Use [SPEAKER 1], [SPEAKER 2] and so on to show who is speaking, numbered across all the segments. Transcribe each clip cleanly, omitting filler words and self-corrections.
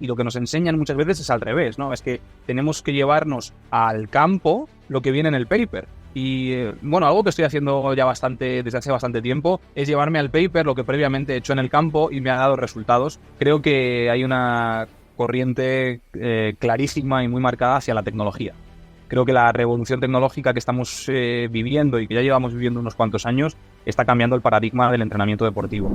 [SPEAKER 1] y lo que nos enseñan muchas veces es al revés, ¿no? Es que tenemos que llevarnos al campo lo que viene en el paper. Y bueno, algo que estoy haciendo ya desde hace bastante tiempo es llevarme al paper lo que previamente he hecho en el campo y me ha dado resultados. Creo que hay una corriente clarísima y muy marcada hacia la tecnología. Creo que la revolución tecnológica que estamos viviendo y que ya llevamos viviendo unos cuantos años está cambiando el paradigma del entrenamiento deportivo.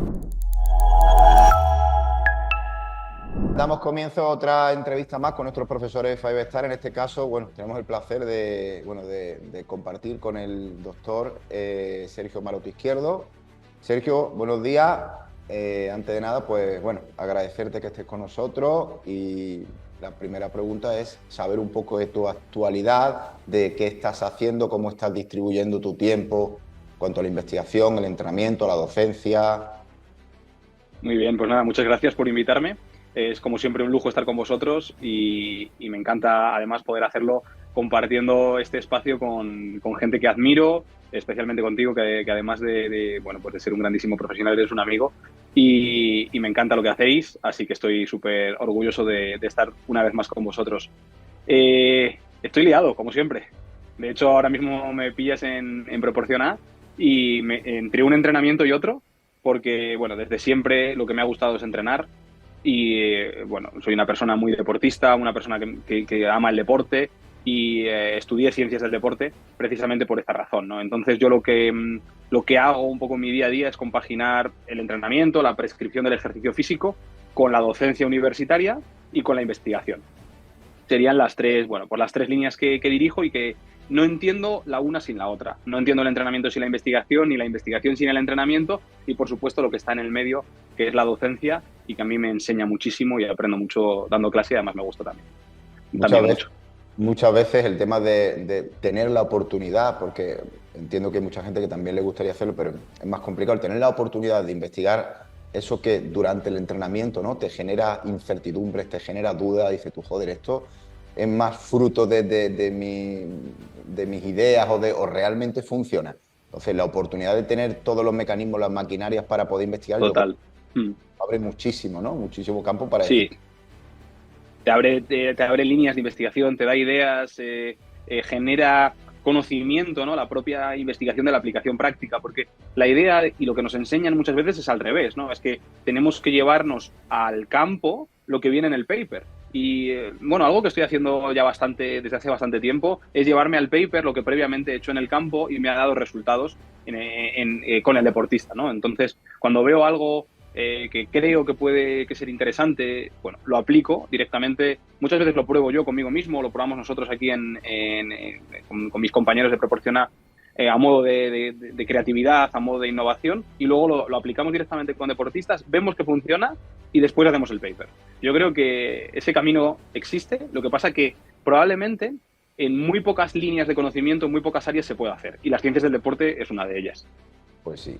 [SPEAKER 2] Damos comienzo a otra entrevista más con nuestros profesores Five Star. En este caso, bueno, tenemos el placer de compartir con el doctor Sergio Maroto Izquierdo. Sergio, buenos días. Antes de nada, pues bueno, agradecerte que estés con nosotros y la primera pregunta es saber un poco de tu actualidad, de qué estás haciendo, cómo estás distribuyendo tu tiempo en cuanto a la investigación, el entrenamiento, la docencia.
[SPEAKER 3] Muy bien, pues nada, muchas gracias por invitarme. Es como siempre un lujo estar con vosotros y me encanta además poder hacerlo compartiendo este espacio con gente que admiro, especialmente contigo, que además bueno, pues de ser un grandísimo profesional eres un amigo y me encanta lo que hacéis, así que estoy súper orgulloso de estar una vez más con vosotros. Estoy liado, como siempre. De hecho, ahora mismo me pillas en proporción A y entre un entrenamiento y otro, porque, bueno, desde siempre lo que me ha gustado es entrenar y, bueno, soy una persona muy deportista, una persona que ama el deporte y estudié ciencias del deporte precisamente por esta razón, ¿no? Entonces yo lo que hago un poco en mi día a día es compaginar el entrenamiento, la prescripción del ejercicio físico con la docencia universitaria y con la investigación. Serían las tres, bueno, por las tres líneas que dirijo y que no entiendo la una sin la otra. No entiendo el entrenamiento sin la investigación, ni la investigación sin el entrenamiento, y por supuesto lo que está en el medio, que es la docencia, y que a mí me enseña muchísimo y aprendo mucho dando clase y además me gusta también.
[SPEAKER 2] Muchas
[SPEAKER 3] También
[SPEAKER 2] veces,
[SPEAKER 3] mucho.
[SPEAKER 2] muchas veces el tema de tener la oportunidad, porque entiendo que hay mucha gente que también le gustaría hacerlo, pero es más complicado, el tener la oportunidad de investigar eso que durante el entrenamiento, ¿no?, te genera incertidumbres, te genera dudas, dices tú, joder, esto es más fruto de mis ideas o realmente funciona. Entonces, la oportunidad de tener todos los mecanismos, las maquinarias para poder investigar, yo creo
[SPEAKER 3] Total. Mm.
[SPEAKER 2] que abre muchísimo, ¿no? Muchísimo campo para decir,
[SPEAKER 3] Sí, te abre líneas de investigación, te da ideas, genera conocimiento, ¿no? La propia investigación de la aplicación práctica, porque la idea y lo que nos enseñan muchas veces es al revés, ¿no? Es que tenemos que llevarnos al campo lo que viene en el paper. Y bueno, algo que estoy haciendo ya desde hace bastante tiempo, es llevarme al paper lo que previamente he hecho en el campo y me ha dado resultados con el deportista, ¿no? Entonces, cuando veo algo que creo que puede ser interesante, bueno, lo aplico directamente. Muchas veces lo pruebo yo conmigo mismo, lo probamos nosotros aquí con mis compañeros de Proporciona a modo de creatividad, a modo de innovación, y luego lo aplicamos directamente con deportistas, vemos que funciona y después hacemos el paper. Yo creo que ese camino existe, lo que pasa que probablemente en muy pocas líneas de conocimiento, en muy pocas áreas se puede hacer, y las ciencias del deporte es una de ellas.
[SPEAKER 2] pues sí.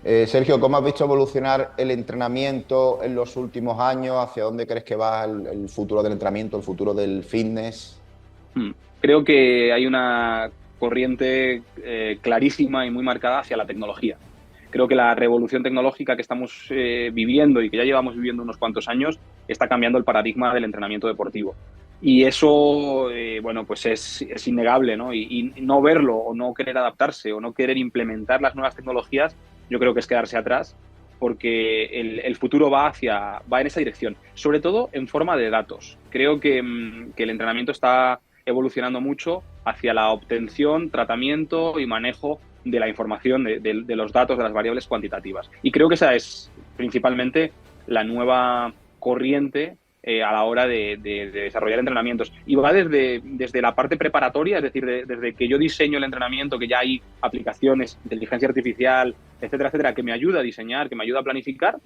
[SPEAKER 2] Sergio, ¿cómo has visto evolucionar el entrenamiento en los últimos años? ¿Hacia dónde crees que va el futuro del entrenamiento, el futuro del fitness?
[SPEAKER 3] Hmm. Creo que hay una corriente clarísima y muy marcada hacia la tecnología. Creo que la revolución tecnológica que estamos viviendo y que ya llevamos viviendo unos cuantos años está cambiando el paradigma del entrenamiento deportivo. Y eso, bueno, pues es innegable, ¿no? Y no verlo o no querer adaptarse o no querer implementar las nuevas tecnologías, yo creo que es quedarse atrás porque el futuro va en esa dirección, sobre todo en forma de datos. Creo que el entrenamiento está evolucionando mucho hacia la obtención, tratamiento y manejo de la información, de los datos, de las variables cuantitativas. Y creo que esa es principalmente la nueva corriente a la hora de desarrollar entrenamientos. Y va desde la parte preparatoria, es decir, desde que yo diseño el entrenamiento, que ya hay aplicaciones, inteligencia artificial, etcétera, etcétera, que me ayuda a diseñar, que me ayuda a planificar,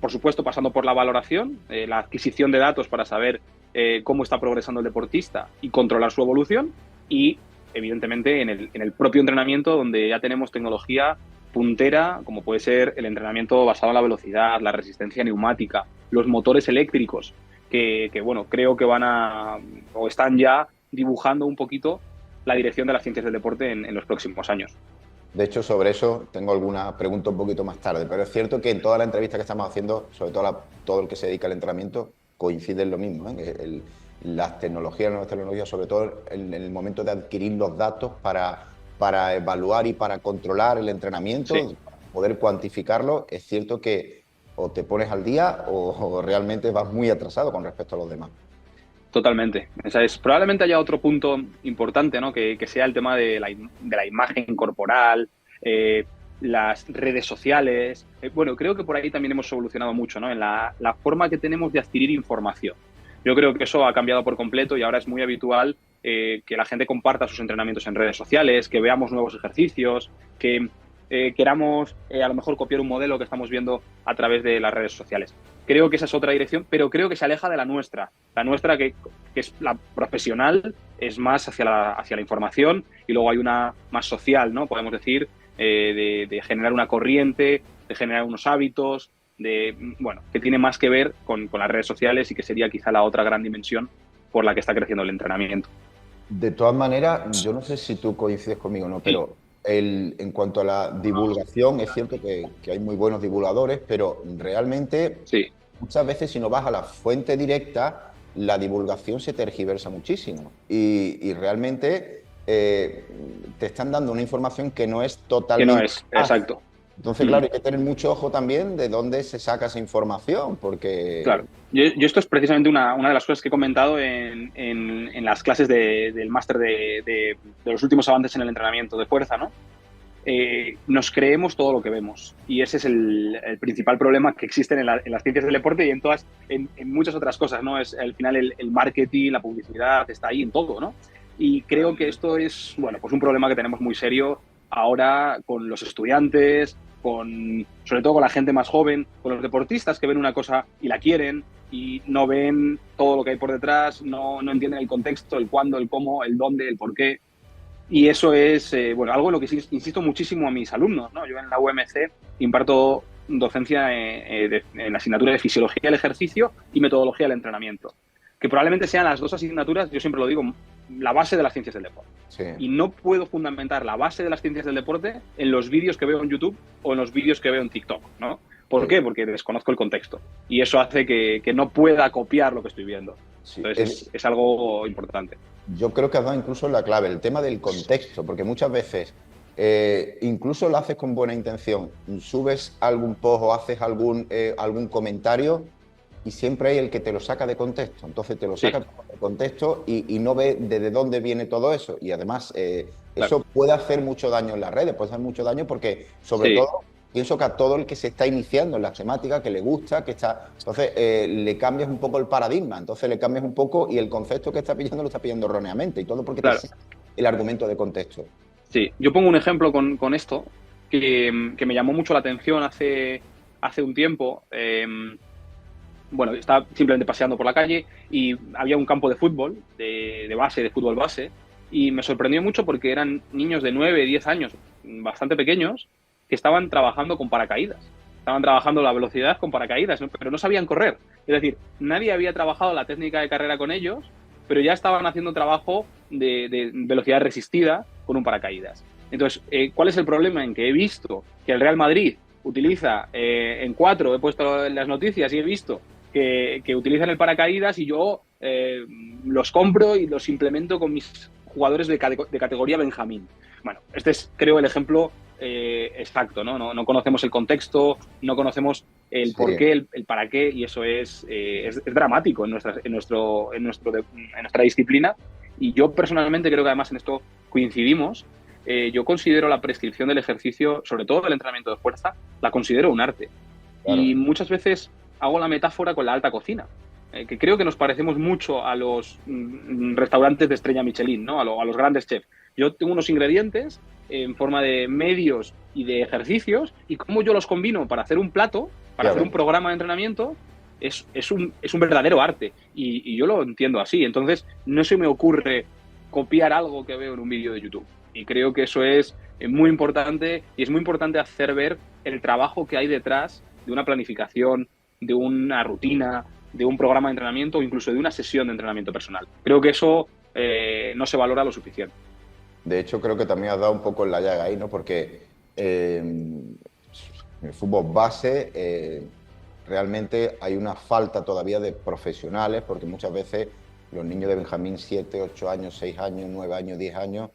[SPEAKER 3] por supuesto pasando por la valoración, la adquisición de datos para saber cómo está progresando el deportista y controlar su evolución, y evidentemente en el propio entrenamiento, donde ya tenemos tecnología puntera, como puede ser el entrenamiento basado en la velocidad, la resistencia neumática, los motores eléctricos, bueno, creo que o están ya dibujando un poquito la dirección de las ciencias del deporte en los próximos años.
[SPEAKER 2] De hecho, sobre eso tengo alguna pregunta un poquito más tarde, pero es cierto que en toda la entrevista que estamos haciendo, sobre todo todo el que se dedica al entrenamiento, coincide en lo mismo, ¿eh? Las nuevas tecnologías, sobre todo en el momento de adquirir los datos para evaluar y para controlar el entrenamiento,
[SPEAKER 3] Sí.
[SPEAKER 2] poder cuantificarlo, es cierto que o te pones al día o realmente vas muy atrasado con respecto a los demás.
[SPEAKER 3] Totalmente. Probablemente haya otro punto importante, ¿no? Que sea el tema de la imagen corporal, las redes sociales. Bueno, creo que por ahí también hemos evolucionado mucho, ¿no? En la forma que tenemos de adquirir información. Yo creo que eso ha cambiado por completo y ahora es muy habitual que la gente comparta sus entrenamientos en redes sociales, que veamos nuevos ejercicios, que queramos a lo mejor copiar un modelo que estamos viendo a través de las redes sociales. Creo que esa es otra dirección, pero creo que se aleja de la nuestra. La nuestra, que es la profesional, es más hacia la información, y luego hay una más social, ¿no? Podemos decir, de generar una corriente, de generar unos hábitos, que tiene más que ver con las redes sociales, y que sería quizá la otra gran dimensión por la que está creciendo el entrenamiento.
[SPEAKER 2] De todas maneras, yo no sé si tú coincides conmigo o no,
[SPEAKER 3] Sí,
[SPEAKER 2] pero en cuanto a la divulgación, es cierto que hay muy buenos divulgadores, pero realmente
[SPEAKER 3] sí.
[SPEAKER 2] muchas veces si no vas a la fuente directa, la divulgación se tergiversa muchísimo y realmente te están dando una información que no es
[SPEAKER 3] Que no
[SPEAKER 2] totalmente
[SPEAKER 3] es,
[SPEAKER 2] veraz.
[SPEAKER 3] exacto.
[SPEAKER 2] Entonces, claro, hay que tener mucho ojo también de dónde se saca esa información, porque...
[SPEAKER 3] Claro. Yo esto es precisamente una de las cosas que he comentado en las clases del máster de los últimos avances en el entrenamiento de fuerza, ¿no? Nos creemos todo lo que vemos, y ese es el principal problema que existen en las ciencias del deporte y en muchas otras cosas, ¿no? Es al final el marketing, la publicidad, está ahí en todo, ¿no? Y creo que esto es, bueno, pues un problema que tenemos muy serio ahora con los estudiantes, sobre todo con la gente más joven, con los deportistas que ven una cosa y la quieren y no ven todo lo que hay por detrás, no entienden el contexto, el cuándo, el cómo, el dónde, el por qué. Y eso es algo en lo que insisto muchísimo a mis alumnos, ¿no? Yo en la UMC imparto docencia en la asignatura de Fisiología del Ejercicio y Metodología del Entrenamiento, que probablemente sean las dos asignaturas, yo siempre lo digo, la base de las ciencias del deporte.
[SPEAKER 2] Sí.
[SPEAKER 3] Y no puedo fundamentar la base de las ciencias del deporte en los vídeos que veo en YouTube o en los vídeos que veo en TikTok, ¿no? ¿Por
[SPEAKER 2] Sí.
[SPEAKER 3] qué? Porque desconozco el contexto. Y eso hace que no pueda copiar lo que estoy viendo.
[SPEAKER 2] Sí.
[SPEAKER 3] Entonces es algo importante.
[SPEAKER 2] Yo creo que has dado incluso la clave, el tema del contexto, porque muchas veces incluso lo haces con buena intención, subes algún post o haces algún comentario y siempre hay el que te lo saca de contexto. Entonces te lo
[SPEAKER 3] Sí.
[SPEAKER 2] saca de contexto y no ve desde dónde viene todo eso. Y además
[SPEAKER 3] Claro.
[SPEAKER 2] eso puede hacer mucho daño en las redes, puede hacer mucho daño porque sobre
[SPEAKER 3] Sí.
[SPEAKER 2] todo pienso que a todo el que se está iniciando en las temáticas, que le gusta, que está... Entonces, le cambias un poco el paradigma, entonces le cambias un poco y el concepto que está pillando lo está pillando erróneamente y todo porque
[SPEAKER 3] Claro.
[SPEAKER 2] te saca el argumento de contexto.
[SPEAKER 3] Sí, yo pongo un ejemplo con esto que me llamó mucho la atención hace un tiempo. Estaba simplemente paseando por la calle y había un campo de fútbol, de base, de fútbol base, y me sorprendió mucho porque eran niños de 9, 10 años, bastante pequeños, que estaban trabajando con paracaídas. Estaban trabajando la velocidad con paracaídas, ¿no? Pero no sabían correr. Es decir, nadie había trabajado la técnica de carrera con ellos, pero ya estaban haciendo trabajo de velocidad resistida con un paracaídas. Entonces, ¿cuál es el problema? En que he visto que el Real Madrid utiliza en 4, he puesto en las noticias y he visto que utilizan el paracaídas, y yo los compro y los implemento con mis jugadores de categoría Benjamín. Bueno, este es, creo, el ejemplo exacto, ¿no? No conocemos el contexto, no conocemos el
[SPEAKER 2] Sí.
[SPEAKER 3] por qué, el para qué, y eso es dramático en nuestra disciplina. Y yo personalmente creo que además en esto coincidimos. Yo considero la prescripción del ejercicio, sobre todo del entrenamiento de fuerza, la considero un arte.
[SPEAKER 2] Claro.
[SPEAKER 3] Y muchas veces hago la metáfora con la alta cocina, que creo que nos parecemos mucho a los restaurantes de estrella Michelin, ¿no? A los grandes chefs. Yo tengo unos ingredientes en forma de medios y de ejercicios, y cómo yo los combino para hacer un plato, para hacer un programa de entrenamiento, es un verdadero arte. Y yo lo entiendo así. Entonces, no se me ocurre copiar algo que veo en un vídeo de YouTube. Y creo que eso es muy importante, y es muy importante hacer ver el trabajo que hay detrás de una planificación, de una rutina, de un programa de entrenamiento o incluso de una sesión de entrenamiento personal. Creo que eso no se valora lo suficiente.
[SPEAKER 2] De hecho, creo que también has dado un poco en la llaga ahí, ¿no? Porque en el fútbol base realmente hay una falta todavía de profesionales, porque muchas veces los niños de Benjamín, 7, 8 años, 6 años, 9 años, 10 años,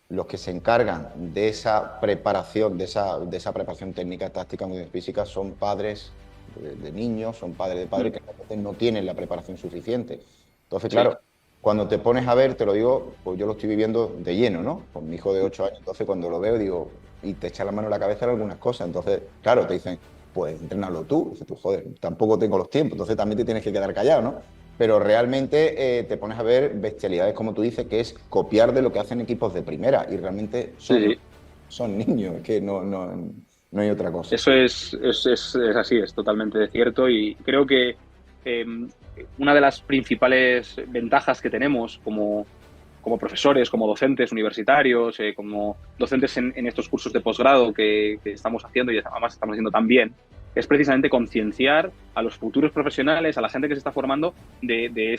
[SPEAKER 2] los que se encargan de esa preparación, de esa preparación técnica, táctica, muy física, son padres de niños, son padres de padres que a veces no tienen la preparación suficiente. Entonces, claro, cuando te pones a ver, te lo digo, pues yo lo estoy viviendo de lleno, ¿no? Con mi hijo de 8 años. Entonces, cuando lo veo, digo, y te echa la mano a la cabeza en algunas cosas. Entonces, claro, te dicen, pues entrénalo tú. Dices tú, joder, tampoco tengo los tiempos. Entonces, también te tienes que quedar callado, ¿no? Pero realmente te pones a ver bestialidades, como tú dices, que es copiar de lo que hacen equipos de primera. Y realmente son niños, es que no hay otra cosa.
[SPEAKER 3] Eso es así, es totalmente cierto, y creo que una de las principales ventajas que tenemos como profesores, como docentes universitarios, como docentes en estos cursos de posgrado que estamos haciendo y además estamos haciendo tan bien, es precisamente concienciar a los futuros profesionales, a la gente que se está formando de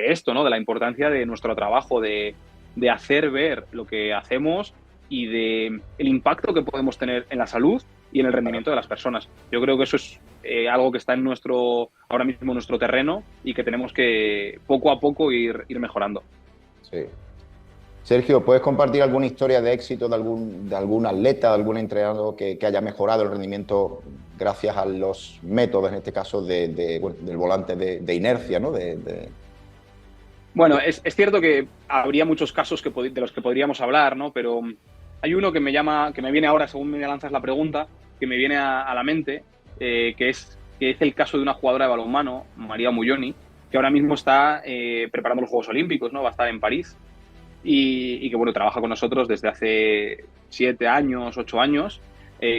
[SPEAKER 3] esto, ¿no? De la importancia de nuestro trabajo, de hacer ver lo que hacemos y de el impacto que podemos tener en la salud y en el rendimiento de las personas. Yo creo que eso es algo que está ahora mismo en nuestro terreno y que tenemos que poco a poco ir mejorando.
[SPEAKER 2] Sí. Sergio, ¿puedes compartir alguna historia de éxito de algún atleta, de algún entrenador que haya mejorado el rendimiento gracias a los métodos, en este caso, del volante de inercia, ¿no?
[SPEAKER 3] Bueno, es cierto que habría muchos casos de los que podríamos hablar, ¿no? Pero hay uno que me viene ahora, según me lanzas la pregunta, que me viene a la mente, que es el caso de una jugadora de balonmano, María Mulloni, que ahora mismo está preparando los Juegos Olímpicos, ¿no? Va a estar en París. Y que, bueno, trabaja con nosotros desde hace 7 años, 8 años,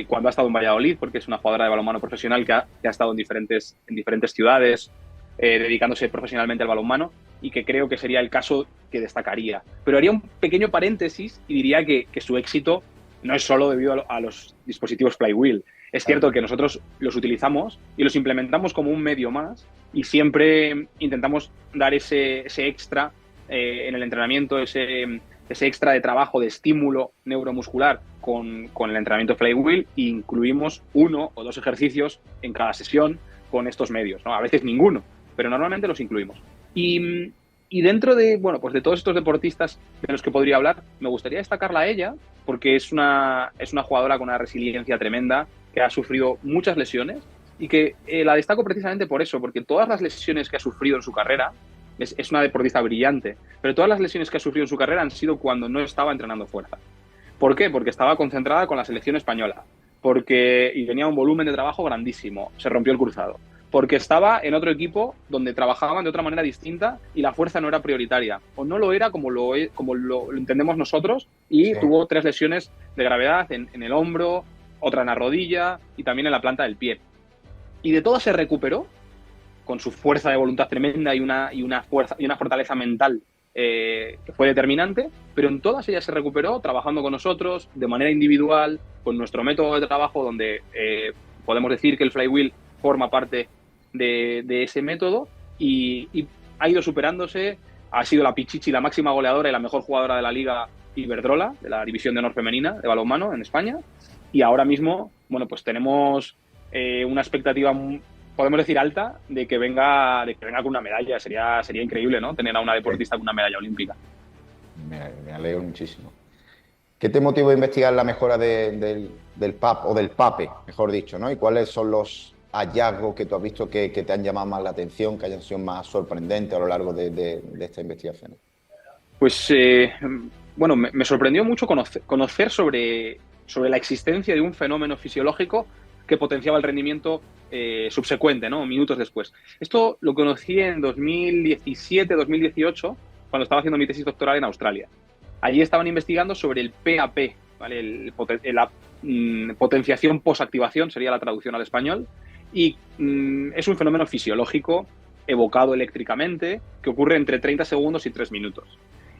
[SPEAKER 3] cuando ha estado en Valladolid, porque es una jugadora de balonmano profesional que ha estado en diferentes ciudades, dedicándose profesionalmente al balonmano, y que creo que sería el caso que destacaría. Pero haría un pequeño paréntesis y diría que su éxito no es solo debido a los dispositivos Flywheel. Es cierto que nosotros los utilizamos y los implementamos como un medio más, y siempre intentamos dar ese extra en el entrenamiento, ese extra de trabajo, de estímulo neuromuscular con el entrenamiento Flywheel, e incluimos 1 o 2 ejercicios en cada sesión con estos medios, ¿no? A veces ninguno, pero normalmente los incluimos. Y dentro de todos estos deportistas de los que podría hablar, me gustaría destacarla a ella, porque es una jugadora con una resiliencia tremenda, que ha sufrido muchas lesiones, y que la destaco precisamente por eso, porque todas las lesiones que ha sufrido en su carrera, es una deportista brillante, pero todas las lesiones que ha sufrido en su carrera han sido cuando no estaba entrenando fuerza. ¿Por qué? Porque estaba concentrada con la selección española, y tenía un volumen de trabajo grandísimo, se rompió el cruzado, porque estaba en otro equipo donde trabajaban de otra manera distinta y la fuerza no era prioritaria, o no lo era como lo entendemos nosotros, y tuvo 3 lesiones de gravedad en el hombro, otra en la rodilla y también en la planta del pie. Y de todas se recuperó con su fuerza de voluntad tremenda y una fortaleza mental que fue determinante, pero en todas ellas se recuperó trabajando con nosotros de manera individual, con nuestro método de trabajo, donde podemos decir que el Flywheel forma parte de ese método, y ha ido superándose. Ha sido la Pichichi, la máxima goleadora y la mejor jugadora de la Liga Iberdrola, de la División de Honor Femenina de balonmano en España, y ahora mismo, bueno, pues tenemos una expectativa, podemos decir, alta de que venga con una medalla. Sería increíble, ¿no? Tener a una deportista con una medalla olímpica.
[SPEAKER 2] Me alegro muchísimo. ¿Qué te motivó a investigar la mejora del PAP, o del PAPE, mejor dicho, ¿no? ¿Y cuáles son los hallazgos que tú has visto que te han llamado más la atención, que hayan sido más sorprendentes a lo largo de esta investigación?
[SPEAKER 3] Pues, bueno, me sorprendió mucho conocer sobre la existencia de un fenómeno fisiológico que potenciaba el rendimiento subsecuente, ¿no? Minutos después. Esto lo conocí en 2017, 2018, cuando estaba haciendo mi tesis doctoral en Australia. Allí estaban investigando sobre el PAP, ¿vale? La potenciación posactivación sería la traducción al español, y es un fenómeno fisiológico evocado eléctricamente que ocurre entre 30 segundos y 3 minutos.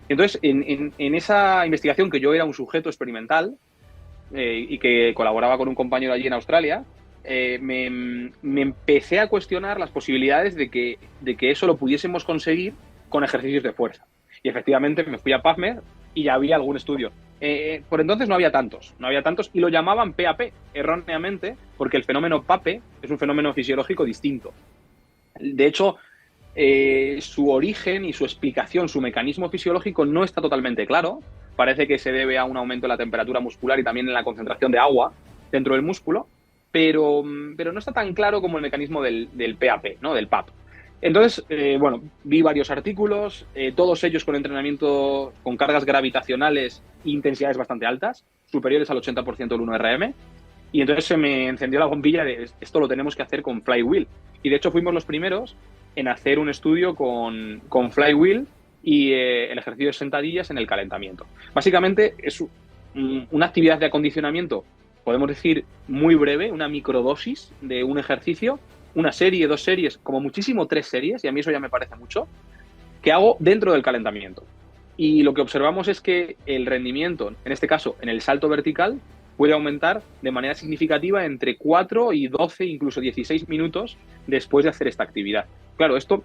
[SPEAKER 3] Entonces, en esa investigación, que yo era un sujeto experimental y que colaboraba con un compañero allí en Australia, me empecé a cuestionar las posibilidades de que eso lo pudiésemos conseguir con ejercicios de fuerza. Y efectivamente me fui a PubMed y ya había algún estudio. Por entonces no había tantos y lo llamaban PAP, erróneamente, porque el fenómeno PAPE es un fenómeno fisiológico distinto. De hecho, su origen y su explicación, su mecanismo fisiológico no está totalmente claro. Parece que se debe a un aumento en la temperatura muscular y también en la concentración de agua dentro del músculo, pero no está tan claro como el mecanismo del PAP, ¿no? Del PAP. Entonces, bueno, vi varios artículos, todos ellos con entrenamiento con cargas gravitacionales e intensidades bastante altas, superiores al 80% del 1RM, y entonces se me encendió la bombilla de esto lo tenemos que hacer con Flywheel. Y de hecho fuimos los primeros en hacer un estudio con Flywheel y el ejercicio de sentadillas en el calentamiento. Básicamente es una actividad de acondicionamiento, podemos decir, muy breve, una microdosis de un ejercicio, una serie, 2 series, como muchísimo 3 series, y a mí eso ya me parece mucho, que hago dentro del calentamiento. Y lo que observamos es que el rendimiento, en este caso en el salto vertical, puede aumentar de manera significativa entre 4 y 12, incluso 16 minutos después de hacer esta actividad. Claro, esto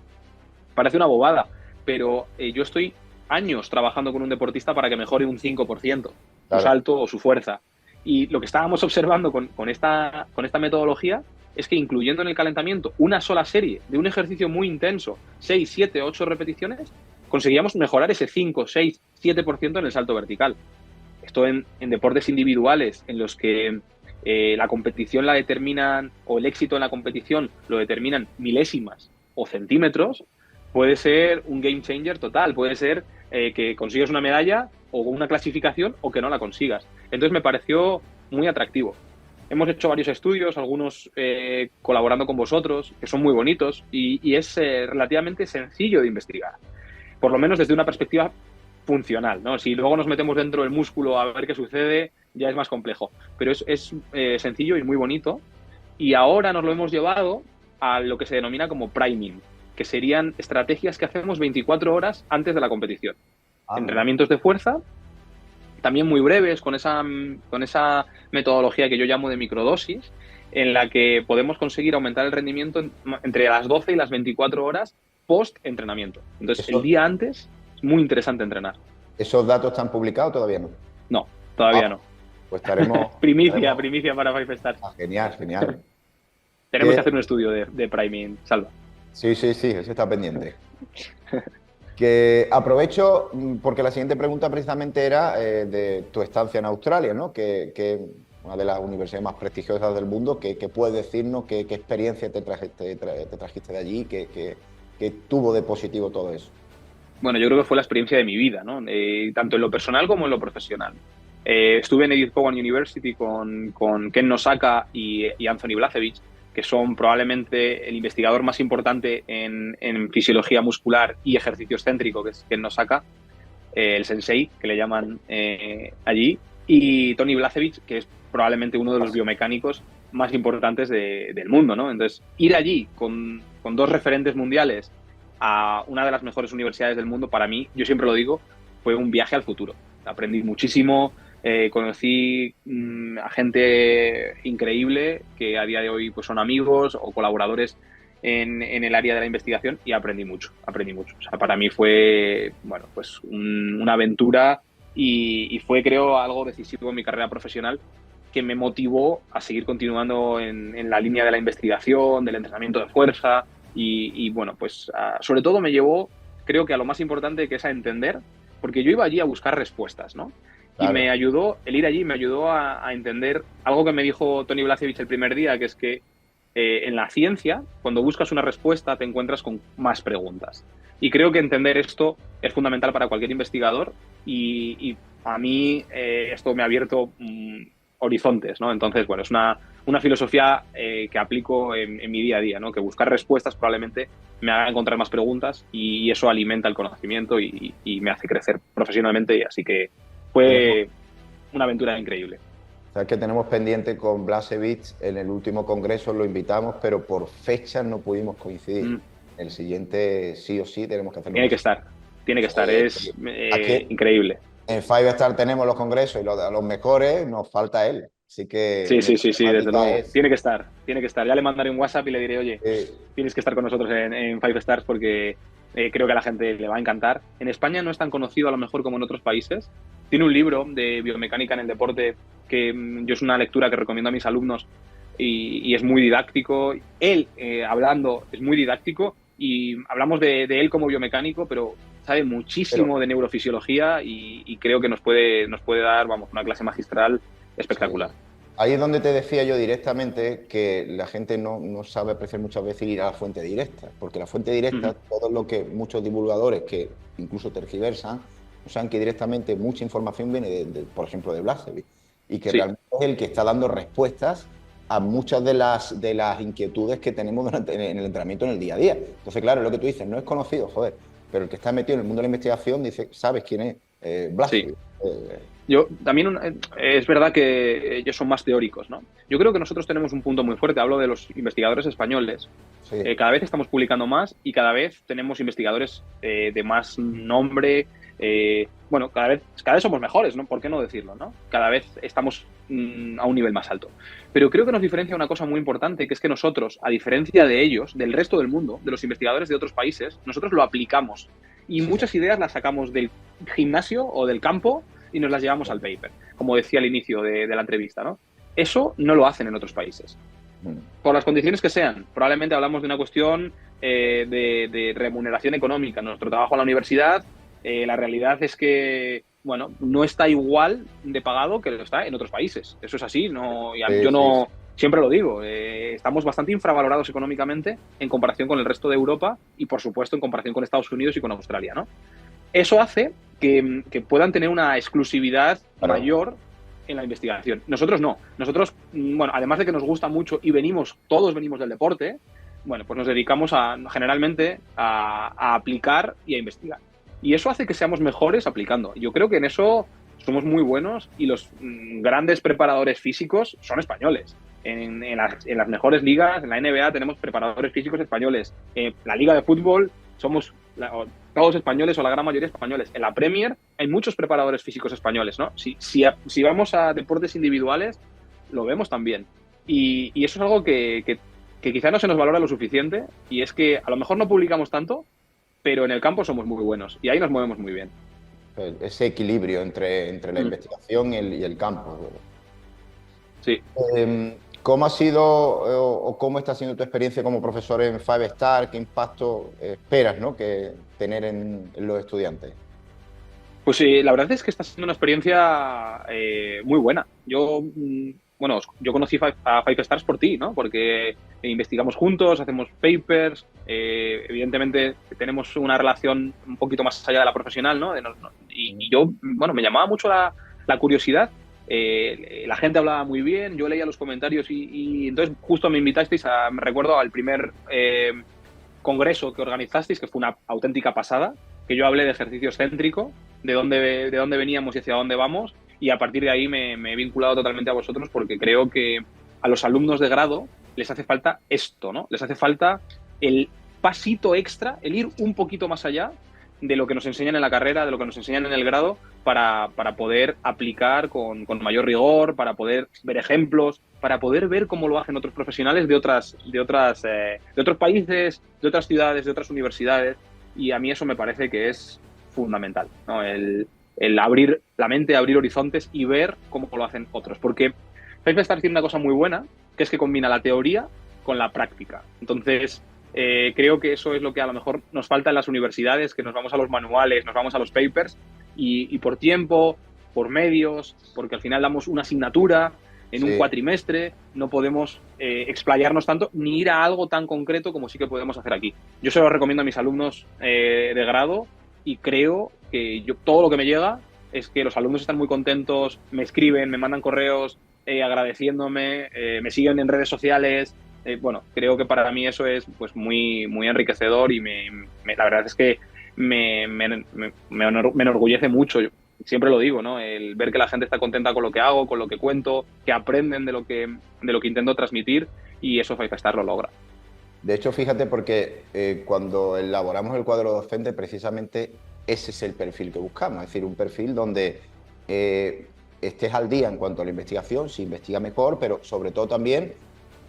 [SPEAKER 3] parece una bobada, pero yo estoy años trabajando con un deportista para que mejore un 5% su salto o su fuerza. Y lo que estábamos observando con esta metodología es que incluyendo en el calentamiento una sola serie de un ejercicio muy intenso, 6, 7, 8 repeticiones, conseguíamos mejorar ese 5, 6, 7% en el salto vertical. Esto en deportes individuales en los que la competición la determinan, o el éxito en la competición lo determinan milésimas o centímetros, puede ser un game changer total. Puede ser que consigas una medalla o una clasificación o que no la consigas. Entonces me pareció muy atractivo. Hemos hecho varios estudios, algunos colaborando con vosotros, que son muy bonitos y es relativamente sencillo de investigar. Por lo menos desde una perspectiva funcional, ¿no? Si luego nos metemos dentro del músculo a ver qué sucede, ya es más complejo. Pero es sencillo y muy bonito. Y ahora nos lo hemos llevado a lo que se denomina como priming, que serían estrategias que hacemos 24 horas antes de la competición. Entrenamientos de fuerza, también muy breves, con esa metodología que yo llamo de microdosis, en la que podemos conseguir aumentar el rendimiento entre las 12 y las 24 horas post-entrenamiento. Entonces, el día antes es muy interesante entrenar.
[SPEAKER 2] ¿Esos datos están publicados todavía no?
[SPEAKER 3] No, todavía no.
[SPEAKER 2] Pues estaremos...
[SPEAKER 3] primicia para Five Stars.
[SPEAKER 2] Genial, genial.
[SPEAKER 3] Tenemos que hacer un estudio de priming, Salva.
[SPEAKER 2] Sí, ese está pendiente. Que aprovecho, porque la siguiente pregunta precisamente era de tu estancia en Australia, ¿no? Que una de las universidades más prestigiosas del mundo. ¿Qué puedes decirnos? ¿Qué experiencia te trajiste de allí? ¿Qué tuvo de positivo todo eso?
[SPEAKER 3] Bueno, yo creo que fue la experiencia de mi vida, ¿no? Tanto en lo personal como en lo profesional. Estuve en Edith Cowan University con Ken Nosaka y Anthony Blazevich, que son probablemente el investigador más importante en fisiología muscular y ejercicio excéntrico, que es Ken Nosaka, el sensei, que le llaman allí, y Tony Blazevich, que es probablemente uno de los biomecánicos más importantes del mundo, ¿no? Entonces, ir allí con 2 referentes mundiales a una de las mejores universidades del mundo, para mí, yo siempre lo digo, fue un viaje al futuro. Aprendí muchísimo. Conocí a gente increíble que a día de hoy pues, son amigos o colaboradores en el área de la investigación y aprendí mucho. O sea, para mí fue, bueno, pues una aventura y fue, creo, algo decisivo en mi carrera profesional que me motivó a seguir continuando en la línea de la investigación, del entrenamiento de fuerza y bueno, pues sobre todo me llevó, creo que a lo más importante, que es a entender, porque yo iba allí a buscar respuestas, ¿no? Claro. Y me ayudó, el ir allí me ayudó a entender algo que me dijo Tony Blazevich el primer día, que es que en la ciencia, cuando buscas una respuesta, te encuentras con más preguntas. Y creo que entender esto es fundamental para cualquier investigador y a mí esto me ha abierto horizontes, ¿no? Entonces, bueno, es una filosofía que aplico en mi día a día, ¿no? Que buscar respuestas probablemente me haga encontrar más preguntas y eso alimenta el conocimiento y me hace crecer profesionalmente, y así que fue una aventura increíble.
[SPEAKER 2] O sea, que tenemos pendiente con Blazevich, en el último congreso lo invitamos, pero por fechas no pudimos coincidir. El siguiente sí o sí tenemos que hacerlo.
[SPEAKER 3] Tiene que estar, es increíble.
[SPEAKER 2] En Five Star tenemos los congresos y los mejores, nos falta él. Así que...
[SPEAKER 3] Sí, desde luego. Tiene que estar. Ya le mandaré un WhatsApp y le diré, oye, tienes que estar con nosotros en Five Stars porque creo que a la gente le va a encantar. En España no es tan conocido a lo mejor como en otros países. Tiene un libro de biomecánica en el deporte que yo es una lectura que recomiendo a mis alumnos y es muy didáctico. Él, hablando, es muy didáctico y hablamos de él como biomecánico, pero sabe
[SPEAKER 2] Pero
[SPEAKER 3] muchísimo de neurofisiología y creo que nos puede dar, vamos, una clase magistral espectacular.
[SPEAKER 2] sí. Ahí es donde te decía yo directamente que la gente no sabe apreciar muchas veces ir a la fuente directa, porque la fuente directa, todo lo que muchos divulgadores que incluso tergiversan, no saben que directamente mucha información viene, por ejemplo, de Blasevich, y que
[SPEAKER 3] Sí.
[SPEAKER 2] realmente es el que está dando respuestas a muchas de las inquietudes que tenemos en el entrenamiento en el día a día. Entonces, claro, lo que tú dices, no es conocido, joder, pero el que está metido en el mundo de la investigación dice, ¿sabes quién es?
[SPEAKER 3] Sí.
[SPEAKER 2] Blasevich.
[SPEAKER 3] Yo también es verdad que ellos son más teóricos, ¿no? Yo creo que nosotros tenemos un punto muy fuerte. Hablo de los investigadores españoles.
[SPEAKER 2] Sí,
[SPEAKER 3] Cada vez estamos publicando más y cada vez tenemos investigadores de más nombre. Bueno, cada vez somos mejores, ¿no? ¿Por qué no decirlo, no? Cada vez estamos a un nivel más alto. Pero creo que nos diferencia una cosa muy importante, que es que nosotros, a diferencia de ellos, del resto del mundo, de los investigadores de otros países, nosotros lo aplicamos. Y
[SPEAKER 2] sí, sí.
[SPEAKER 3] muchas ideas las sacamos del gimnasio o del campo y nos las llevamos al paper, como decía al inicio de la entrevista, ¿no? Eso no lo hacen en otros países.
[SPEAKER 2] Mm.
[SPEAKER 3] Por las condiciones que sean. Probablemente hablamos de una cuestión de remuneración económica. Nuestro trabajo en la universidad, la realidad es que, bueno, no está igual de pagado que lo está en otros países. Eso es así. No,
[SPEAKER 2] Sí,
[SPEAKER 3] yo
[SPEAKER 2] sí, sí.
[SPEAKER 3] no, siempre lo digo. Estamos bastante infravalorados económicamente en comparación con el resto de Europa y, por supuesto, en comparación con Estados Unidos y con Australia, ¿no? Eso hace que puedan tener una exclusividad
[SPEAKER 2] Claro.
[SPEAKER 3] mayor en la investigación. Nosotros no. Nosotros, bueno, además de que nos gusta mucho y todos venimos del deporte, bueno, pues nos dedicamos generalmente a aplicar y a investigar. Y eso hace que seamos mejores aplicando. Yo creo que en eso somos muy buenos y los grandes preparadores físicos son españoles. En las mejores ligas, en la NBA tenemos preparadores físicos españoles. En la liga de fútbol somos todos españoles o la gran mayoría españoles. En la Premier hay muchos preparadores físicos españoles, ¿no? Si vamos a deportes individuales, lo vemos también. Y eso es algo que quizá no se nos valora lo suficiente y es que a lo mejor no publicamos tanto, pero en el campo somos muy buenos y ahí nos movemos muy bien.
[SPEAKER 2] Ese equilibrio entre la investigación y el campo.
[SPEAKER 3] Sí.
[SPEAKER 2] ¿Cómo ha sido o cómo está siendo tu experiencia como profesor en Five Star? ¿Qué impacto esperas, ¿no?, que tener en los estudiantes?
[SPEAKER 3] Pues sí, la verdad es que está siendo una experiencia muy buena. Bueno, yo conocí a Five Stars por ti, ¿no? Porque investigamos juntos, hacemos papers, evidentemente tenemos una relación un poquito más allá de la profesional, ¿no? Y yo, bueno, me llamaba mucho la curiosidad. La gente hablaba muy bien, yo leía los comentarios y entonces justo me invitasteis me recuerdo al primer congreso que organizasteis, que fue una auténtica pasada, que yo hablé de ejercicio excéntrico, de dónde veníamos y hacia dónde vamos, y a partir de ahí me he vinculado totalmente a vosotros porque creo que a los alumnos de grado les hace falta esto, ¿no? Les hace falta el pasito extra, el ir un poquito más allá de lo que nos enseñan en la carrera, de lo que nos enseñan en el grado, para poder aplicar con mayor rigor, para poder ver ejemplos, para poder ver cómo lo hacen otros profesionales de otros países, de otras ciudades, de otras universidades. Y a mí eso me parece que es fundamental, ¿no? El abrir la mente, abrir horizontes y ver cómo lo hacen otros. Porque Five Stars tiene una cosa muy buena, que es que combina la teoría con la práctica. Entonces, creo que eso es lo que a lo mejor nos falta en las universidades, que nos vamos a los manuales, nos vamos a los papers y por tiempo, por medios, porque al final damos una asignatura en un
[SPEAKER 2] Sí.
[SPEAKER 3] cuatrimestre, no podemos explayarnos tanto ni ir a algo tan concreto como sí que podemos hacer aquí. Yo se lo recomiendo a mis alumnos de grado y creo que todo lo que me llega es que los alumnos están muy contentos, me escriben, me mandan correos agradeciéndome, me siguen en redes sociales. Bueno, creo que para mí eso es pues muy, muy enriquecedor y la verdad es que me enorgullece mucho. Siempre lo digo, ¿no? El ver que la gente está contenta con lo que hago, con lo que cuento, que aprenden de lo que intento transmitir y eso Five Star lo logra.
[SPEAKER 2] De hecho, fíjate, porque cuando elaboramos el cuadro docente, precisamente ese es el perfil que buscamos, es decir, un perfil donde estés al día en cuanto a la investigación, se investiga mejor, pero sobre todo también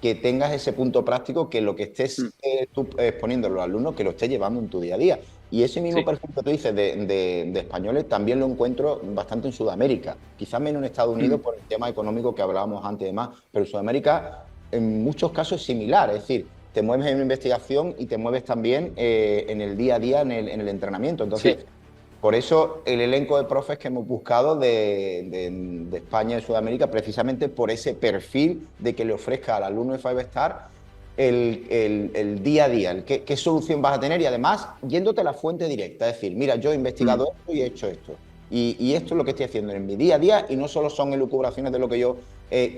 [SPEAKER 2] que tengas ese punto práctico, que lo que estés tú exponiendo a los alumnos, que lo estés llevando en tu día a día. Y ese mismo perfil que tú dices de españoles también lo encuentro bastante en Sudamérica, quizás menos en Estados Unidos por el tema económico que hablábamos antes y demás, pero en Sudamérica en muchos casos es similar, es decir, te mueves en una investigación y te mueves también en el día a día, en el entrenamiento. Entonces, por eso el elenco de profes que hemos buscado de España y Sudamérica, precisamente por ese perfil de que le ofrezca al alumno de Five Star el día a día, qué solución vas a tener, y además yéndote a la fuente directa, es decir, mira, yo he investigado esto y he hecho esto. Y esto es lo que estoy haciendo en mi día a día, y no solo son elucubraciones de lo que yo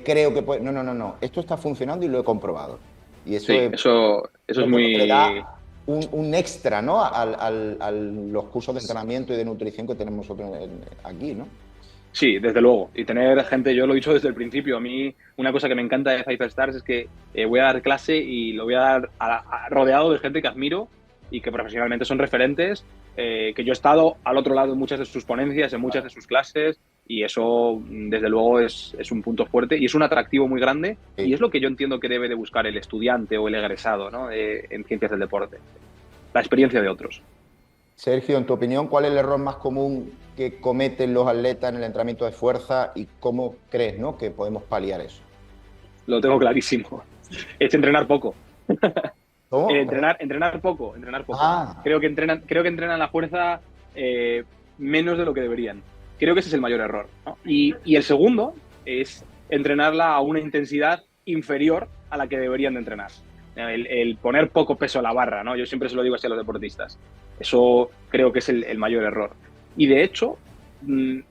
[SPEAKER 2] creo que puede... No. Esto está funcionando y lo he comprobado. Y eso
[SPEAKER 3] es muy...
[SPEAKER 2] le da un extra, ¿no? A los cursos de entrenamiento y de nutrición que tenemos nosotros aquí, ¿no?
[SPEAKER 3] Sí, desde luego. Y tener gente, yo lo he dicho desde el principio, a mí una cosa que me encanta de Five Stars es que voy a dar clase y lo voy a dar rodeado de gente que admiro y que profesionalmente son referentes, que yo he estado al otro lado en muchas de sus ponencias, en muchas de sus clases, y eso desde luego es un punto fuerte y es un atractivo muy grande, y es lo que yo entiendo que debe de buscar el estudiante o el egresado, ¿no? En ciencias del deporte, la experiencia de otros.
[SPEAKER 2] Sergio, en tu opinión, ¿cuál es el error más común que cometen los atletas en el entrenamiento de fuerza y cómo crees, ¿no?, que podemos paliar eso?
[SPEAKER 3] Lo tengo clarísimo. Es entrenar poco.
[SPEAKER 2] ¿Cómo?
[SPEAKER 3] Entrenar poco. Creo que entrenan la fuerza menos de lo que deberían. Creo que ese es el mayor error, ¿no? Y el segundo es entrenarla a una intensidad inferior a la que deberían de entrenar. El poner poco peso a la barra, ¿no? Yo siempre se lo digo así a los deportistas. Eso creo que es el mayor error. Y de hecho, de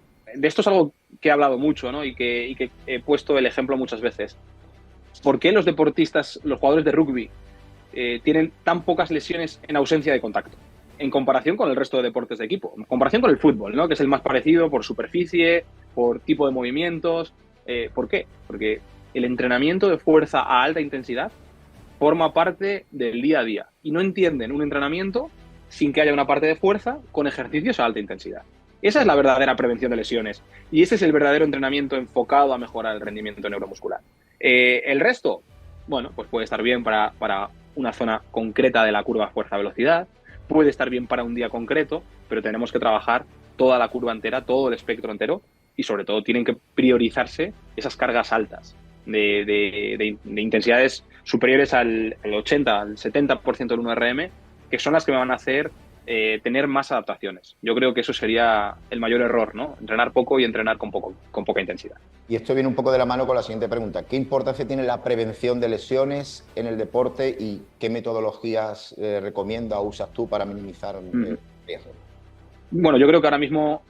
[SPEAKER 3] esto es algo que he hablado mucho, ¿no? y que he puesto el ejemplo muchas veces. ¿Por qué los deportistas, los jugadores de rugby, tienen tan pocas lesiones en ausencia de contacto en comparación con el resto de deportes de equipo? En comparación con el fútbol, ¿no?, que es el más parecido por superficie, por tipo de movimientos. ¿Por qué? Porque el entrenamiento de fuerza a alta intensidad forma parte del día a día y no entienden un entrenamiento sin que haya una parte de fuerza con ejercicios a alta intensidad. Esa es la verdadera prevención de lesiones y ese es el verdadero entrenamiento enfocado a mejorar el rendimiento neuromuscular. El resto, bueno, pues puede estar bien para una zona concreta de la curva fuerza-velocidad, puede estar bien para un día concreto, pero tenemos que trabajar toda la curva entera, todo el espectro entero, y sobre todo tienen que priorizarse esas cargas altas de intensidades superiores al 80, al 70% del 1RM, que son las que me van a hacer tener más adaptaciones. Yo creo que eso sería el mayor error, ¿no? Entrenar poco y entrenar con poca intensidad.
[SPEAKER 2] Y esto viene un poco de la mano con la siguiente pregunta. ¿Qué importancia tiene la prevención de lesiones en el deporte y qué metodologías recomiendas o usas tú para minimizar el riesgo?
[SPEAKER 3] Bueno, yo creo que ahora mismo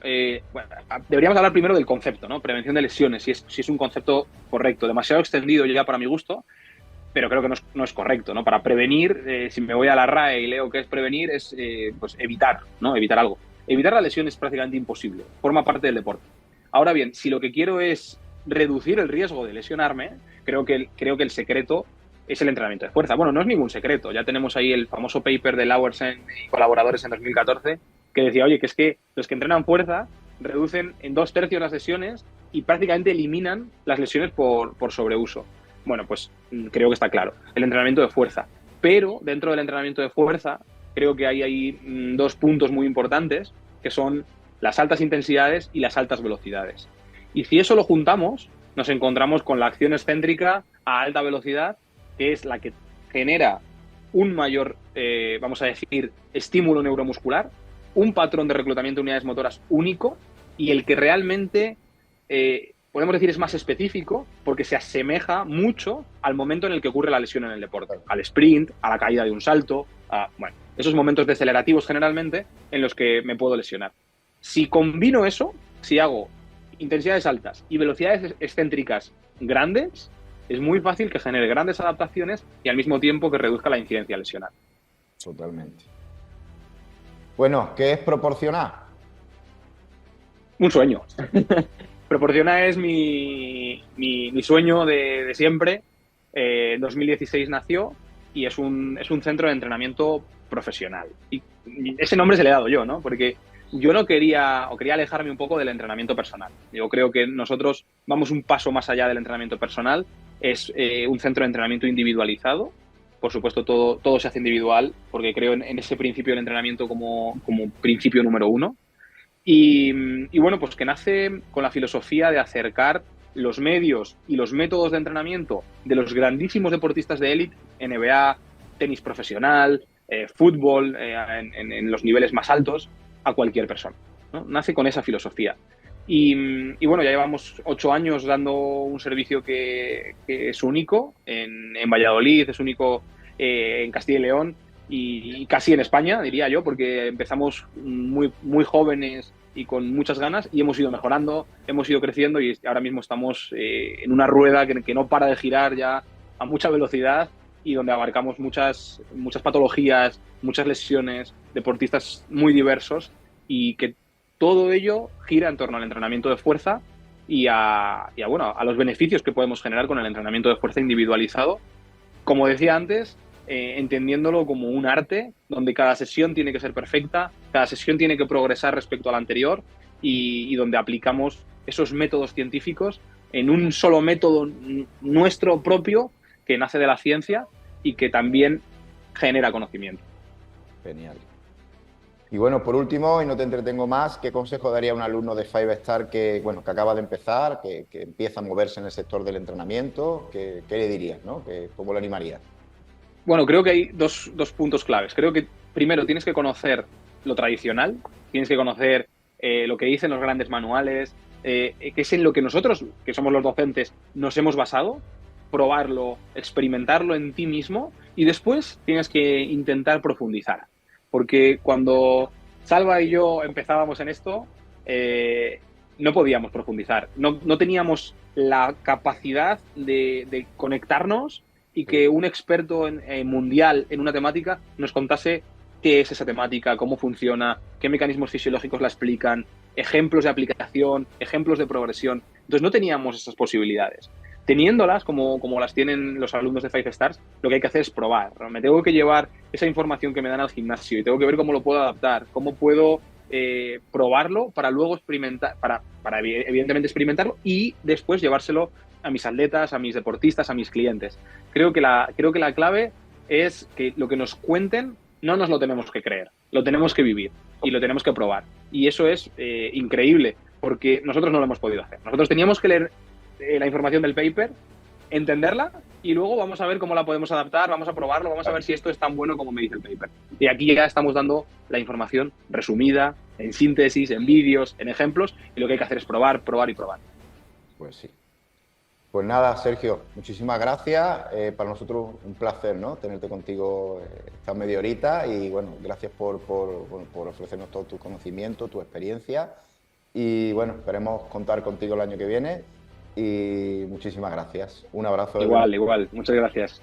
[SPEAKER 3] deberíamos hablar primero del concepto, ¿no? Prevención de lesiones, si es un concepto correcto, demasiado extendido ya para mi gusto, pero creo que no es correcto, ¿no? Para prevenir, si me voy a la RAE y leo qué es prevenir, es pues evitar, ¿no? Evitar algo. Evitar la lesión es prácticamente imposible, forma parte del deporte. Ahora bien, si lo que quiero es reducir el riesgo de lesionarme, creo que el secreto es el entrenamiento de fuerza. Bueno, no es ningún secreto, ya tenemos ahí el famoso paper de Lauersen y colaboradores en 2014 que decía, oye, que es que los que entrenan fuerza reducen en 2/3 las lesiones y prácticamente eliminan las lesiones por sobreuso. Bueno, pues creo que está claro, el entrenamiento de fuerza. Pero dentro del entrenamiento de fuerza creo que hay dos puntos muy importantes, que son las altas intensidades y las altas velocidades. Y si eso lo juntamos, nos encontramos con la acción excéntrica a alta velocidad, que es la que genera un mayor, vamos a decir, estímulo neuromuscular, un patrón de reclutamiento de unidades motoras único y el que realmente, podemos decir, es más específico porque se asemeja mucho al momento en el que ocurre la lesión en el deporte, al sprint, a la caída de un salto, bueno, esos momentos decelerativos generalmente en los que me puedo lesionar. Si combino eso, si hago intensidades altas y velocidades excéntricas grandes, es muy fácil que genere grandes adaptaciones y al mismo tiempo que reduzca la incidencia lesional.
[SPEAKER 2] Totalmente. Bueno, ¿qué es Proporciona?
[SPEAKER 3] Un sueño. Proporciona es mi sueño de siempre. En 2016 nació y es un centro de entrenamiento profesional. Y ese nombre se le he dado yo, ¿no? Porque yo no quería alejarme un poco del entrenamiento personal. Yo creo que nosotros vamos un paso más allá del entrenamiento personal. es un centro de entrenamiento individualizado. Por supuesto, todo se hace individual, porque creo en ese principio del entrenamiento como principio número uno. Y bueno, pues que nace con la filosofía de acercar los medios y los métodos de entrenamiento de los grandísimos deportistas de élite, NBA, tenis profesional, fútbol, en los niveles más altos, a cualquier persona, ¿no? Nace con esa filosofía. Y bueno, ya llevamos 8 años dando un servicio que es único en Valladolid, es único en Castilla y León y casi en España, diría yo, porque empezamos muy jóvenes y con muchas ganas y hemos ido mejorando, hemos ido creciendo y ahora mismo estamos en una rueda que no para de girar ya a mucha velocidad y donde abarcamos muchas patologías, muchas lesiones, deportistas muy diversos y que todo ello gira en torno al entrenamiento de fuerza bueno, a los beneficios que podemos generar con el entrenamiento de fuerza individualizado. Como decía antes, entendiéndolo como un arte donde cada sesión tiene que ser perfecta, cada sesión tiene que progresar respecto a la anterior y donde aplicamos esos métodos científicos en un solo método nuestro propio que nace de la ciencia y que también genera conocimiento.
[SPEAKER 2] Genial. Y bueno, por último, y no te entretengo más, ¿qué consejo daría a un alumno de Five Star que acaba de empezar, que empieza a moverse en el sector del entrenamiento? ¿Qué le dirías, ¿no? ¿Cómo lo animarías?
[SPEAKER 3] Bueno, creo que hay dos puntos claves. Creo que primero tienes que conocer lo tradicional, tienes que conocer lo que dicen los grandes manuales, que es en lo que nosotros, que somos los docentes, nos hemos basado, probarlo, experimentarlo en ti mismo y después tienes que intentar profundizar. Porque cuando Salva y yo empezábamos en esto, no podíamos profundizar, no teníamos la capacidad de conectarnos y que un experto mundial en una temática nos contase qué es esa temática, cómo funciona, qué mecanismos fisiológicos la explican, ejemplos de aplicación, ejemplos de progresión. Entonces no teníamos esas posibilidades. Teniéndolas, como las tienen los alumnos de Five Stars, lo que hay que hacer es probar. Me tengo que llevar esa información que me dan al gimnasio y tengo que ver cómo lo puedo adaptar, cómo puedo probarlo para luego experimentar, para evidentemente experimentarlo y después llevárselo a mis atletas, a mis deportistas, a mis clientes. Creo que la clave es que lo que nos cuenten no nos lo tenemos que creer, lo tenemos que vivir y lo tenemos que probar. Y eso es increíble, porque nosotros no lo hemos podido hacer. Nosotros teníamos que leer la información del paper, entenderla y luego vamos a ver cómo la podemos adaptar, vamos a probarlo, vamos a ver si esto es tan bueno como me dice el paper. Y aquí ya estamos dando la información resumida, en síntesis, en vídeos, en ejemplos, y lo que hay que hacer es probar, probar y probar.
[SPEAKER 2] Pues sí. Pues nada, Sergio, muchísimas gracias. Para nosotros un placer, ¿no?, tenerte contigo esta media horita y bueno, gracias por ofrecernos todo tu conocimiento, tu experiencia y bueno, esperemos contar contigo el año que viene y muchísimas gracias. Un abrazo.
[SPEAKER 3] Igual, muchas gracias.